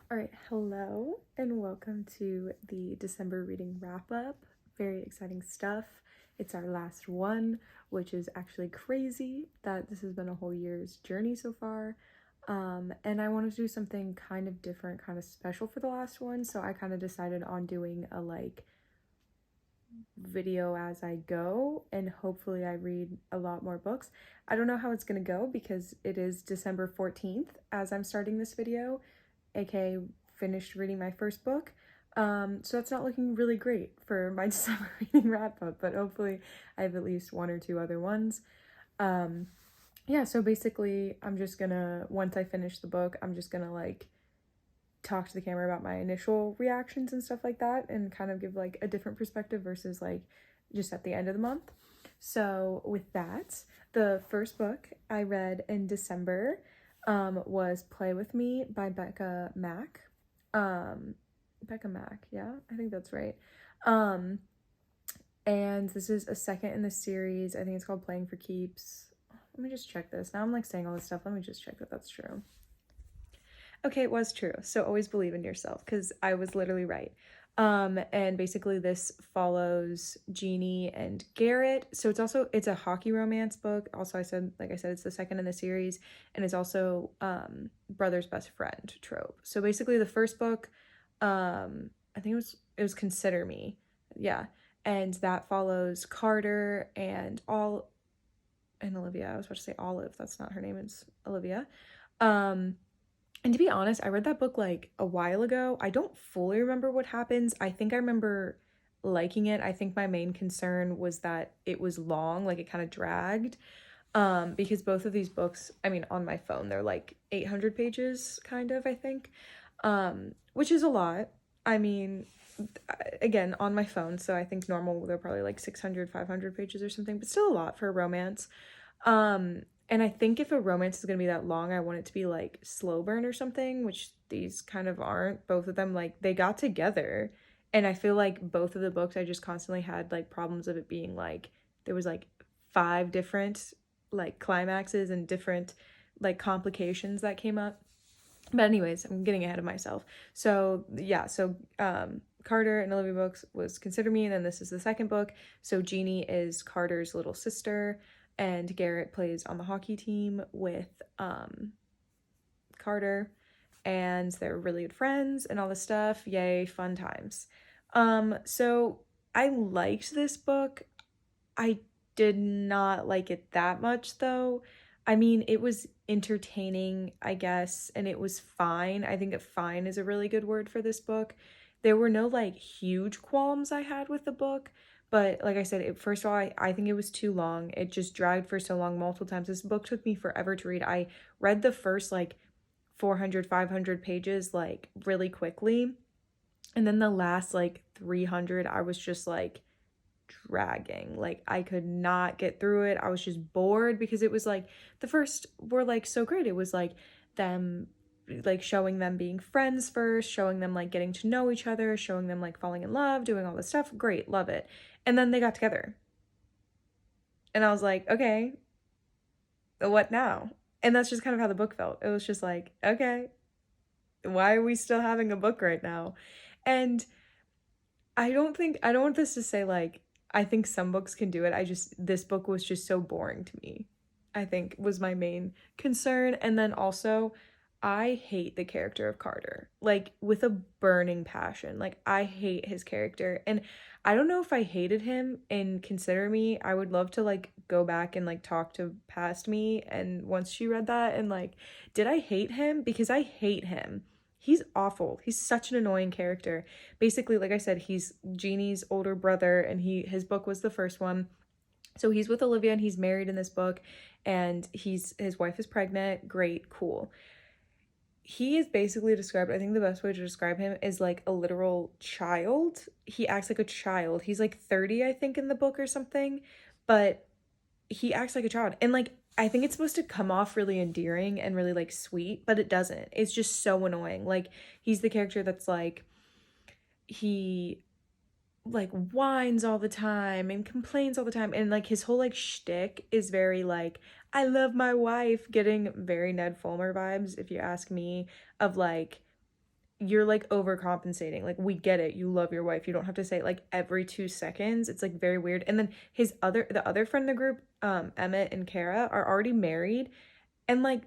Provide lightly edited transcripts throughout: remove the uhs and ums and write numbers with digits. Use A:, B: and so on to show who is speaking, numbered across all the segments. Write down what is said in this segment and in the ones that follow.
A: All right, hello and welcome to the December reading wrap up. Very exciting stuff. It's our last one, which is actually crazy that this has been a whole year's journey so far. And I wanted to do something kind of different, kind of special for the last one, so I kind of decided on doing a video as I go, and hopefully I read a lot more books. I don't know how it's gonna go because it is December 14th as I'm starting this video, aka finished reading my first book. So that's not looking really great for my December reading wrap up, but hopefully I have at least one or two other ones. Yeah, so basically I'm just gonna, once I finish the book, I'm just gonna talk to the camera about my initial reactions and stuff like that and kind of give a different perspective versus just at the end of the month. So with that, the first book I read in December was Play With Me by Becka Mack. Becka Mack, yeah, I think that's right. And this is a second in the series. I think it's called Playing for Keeps. Let me just check this. Now I'm saying all this stuff. Let me just check that that's true. Okay, it was true. So always believe in yourself, because I was literally right. And basically this follows Jeannie and Garrett. So it's a hockey romance book. Also, like I said, it's the second in the series, and it's also brother's best friend trope. So basically the first book, I think it was Consider Me. Yeah. And that follows Carter and Olivia. I was about to say Olive. That's not her name, it's Olivia. And to be honest, I read that book a while ago. I don't fully remember what happens. I think I remember liking it. I think my main concern was that it was long, it kind of dragged. Because both of these books, I mean, on my phone, they're 800 pages, kind of, I think. Which is a lot. I mean, again, on my phone, so I think normal, they're probably 600, 500 pages or something, but still a lot for a romance. And I think if a romance is going to be that long, I want it to be slow burn or something, which these kind of aren't. Both of them, they got together. And I feel both of the books, I just constantly had problems of it being there was 5 different climaxes and different complications that came up. But anyways, I'm getting ahead of myself. So yeah, Carter and Olivia books was Consider Me, and then this is the second book. So Jeannie is Carter's little sister, and Garrett plays on the hockey team with Carter, and they're really good friends and all this stuff. Yay, fun times. So I liked this book. I did not like it that much though. I mean, it was entertaining, I guess, and it was fine. I think that fine is a really good word for this book. There were no huge qualms I had with the book, but like I said, first of all, I think it was too long. It just dragged for so long multiple times. This book took me forever to read. I read the first 400, 500 pages really quickly. And then the last 300, I was just dragging. I could not get through it. I was just bored because it was the first were so great. It was them showing them being friends first, showing them getting to know each other, showing them falling in love, doing all this stuff. Great, love it. And then they got together. And I was okay, what now? And that's just kind of how the book felt. It was just okay, why are we still having a book right now? And I don't want this to say I think some books can do it. This book was just so boring to me, I think was my main concern. And then also, I hate the character of Carter, with a burning passion. I hate his character. And I don't know if I hated him in Consider Me. I would love to go back and talk to past me and once she read that and did I hate him? Because I hate him. He's awful. He's such an annoying character. Basically, like I said, he's Jeannie's older brother, and his book was the first one. So he's with Olivia, and he's married in this book, and his wife is pregnant. Great, cool. He is basically described, I think the best way to describe him is a literal child. He acts like a child. He's 30, I think, in the book or something, but he acts like a child. And I think it's supposed to come off really endearing and really sweet, but it doesn't. It's just so annoying. He's the character that's he whines all the time and complains all the time, and his whole shtick is very I love my wife, getting very Ned Fulmer vibes, if you ask me, of you're like overcompensating. Like, we get it. You love your wife. You don't have to say it like every 2 seconds. It's like very weird. And then the other friend in the group, Emmett and Kara, are already married. And like,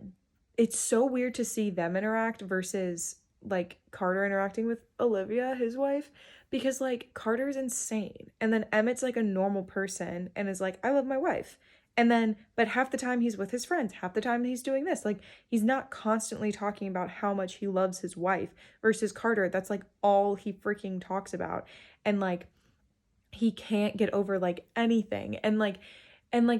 A: it's so weird to see them interact versus like Carter interacting with Olivia, his wife, because like Carter's insane. And then Emmett's like a normal person and is like, I love my wife. And then, but half the time he's with his friends, half the time he's doing this. Like, he's not constantly talking about how much he loves his wife versus Carter. That's like all he freaking talks about. And like, he can't get over like anything. And like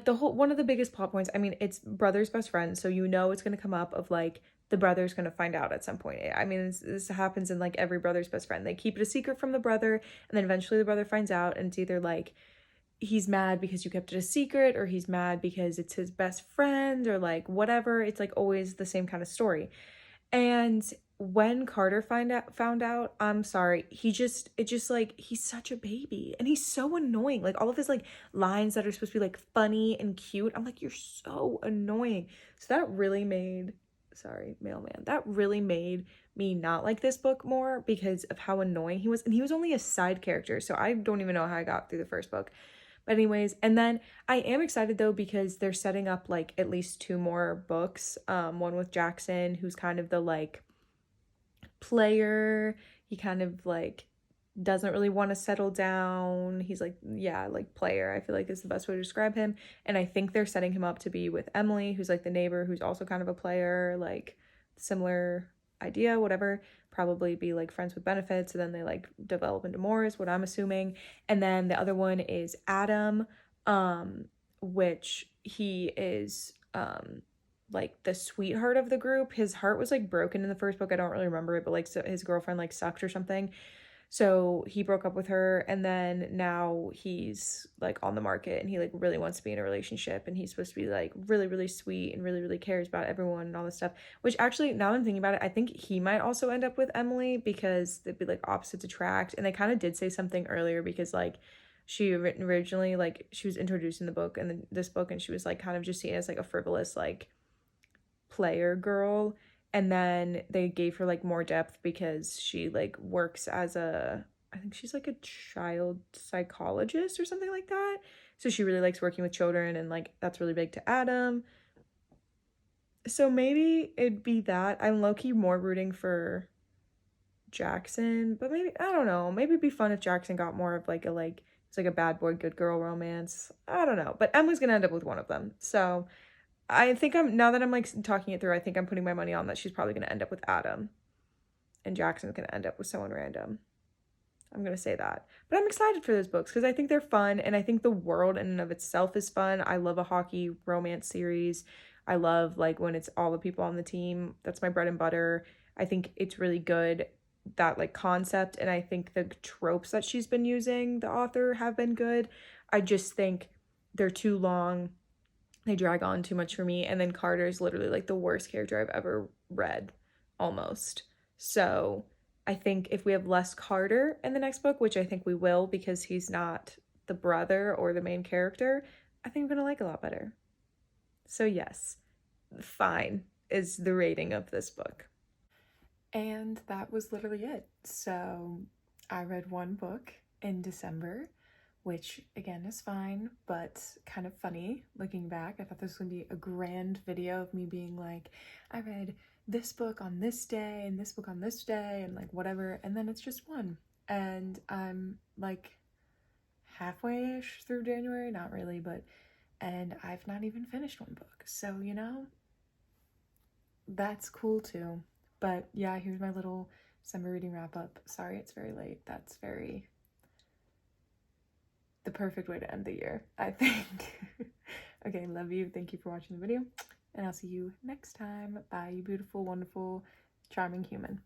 A: the whole one of the biggest plot points, I mean, it's brother's best friend, so you know it's going to come up of like the brother's going to find out at some point. I mean, this happens in like every brother's best friend. They keep it a secret from the brother, and then eventually the brother finds out, and it's either like he's mad because you kept it a secret, or he's mad because it's his best friend, or like whatever. It's like always the same kind of story. And when Carter found out, I'm sorry, it just like, he's such a baby and he's so annoying. Like, all of his like lines that are supposed to be like funny and cute, I'm like, you're so annoying. So that really made, sorry, mailman, that really made me not like this book more because of how annoying he was. And he was only a side character, so I don't even know how I got through the first book. But anyways, and then I am excited though because they're setting up like at least 2 more books. One with Jackson, who's kind of the like player. He kind of like doesn't really want to settle down. He's like, yeah, like player, I feel like is the best way to describe him. And I think they're setting him up to be with Emily, who's like the neighbor, who's also kind of a player, like similar idea, whatever. Probably be like friends with benefits, and then they like develop into more, is what I'm assuming. And then the other one is Adam, which he is like the sweetheart of the group. His heart was like broken in the first book. I don't really remember it, but like, so his girlfriend like sucked or something. So he broke up with her, and then now he's like on the market and he like really wants to be in a relationship, and he's supposed to be like really, really sweet and really, really cares about everyone and all this stuff. Which actually, now that I'm thinking about it, I think he might also end up with Emily because they'd be like opposites attract. And they kind of did say something earlier because like she originally, like, she was introduced in the book and this book, and she was like kind of just seen as like a frivolous like player girl, and then they gave her like more depth because she like works as a, I think she's like a child psychologist or something like that, so she really likes working with children, and like that's really big to Adam. So maybe it'd be that. I'm low-key more rooting for Jackson, but maybe, I don't know, maybe it'd be fun if Jackson got more of like a, like, it's like a bad boy good girl romance. I don't know, but Emma's gonna end up with one of them. So I think now that I'm like talking it through, I think I'm putting my money on that she's probably going to end up with Adam, and Jackson's going to end up with someone random. I'm going to say that. But I'm excited for those books because I think they're fun, and I think the world in and of itself is fun. I love a hockey romance series. I love like when it's all the people on the team. That's my bread and butter. I think it's really good, that like concept, and I think the tropes that she's been using, the author, have been good. I just think they're too long. They drag on too much for me. And then Carter's literally like the worst character I've ever read, almost. So I think if we have less Carter in the next book, which I think we will because he's not the brother or the main character, I think I'm going to like it a lot better. So yes, fine is the rating of this book. And that was literally it. So I read 1 book in December, which again is fine, but kind of funny looking back. I thought this was gonna be a grand video of me being like, I read this book on this day and this book on this day and like whatever, and then it's just one. And I'm like halfway-ish through January, not really, but, and I've not even finished 1 book. So, you know, that's cool too. But yeah, here's my little summer reading wrap up. Sorry it's very late. That's very the perfect way to end the year, I think. Okay, love you. Thank you for watching the video, and I'll see you next time. Bye, you beautiful, wonderful, charming human.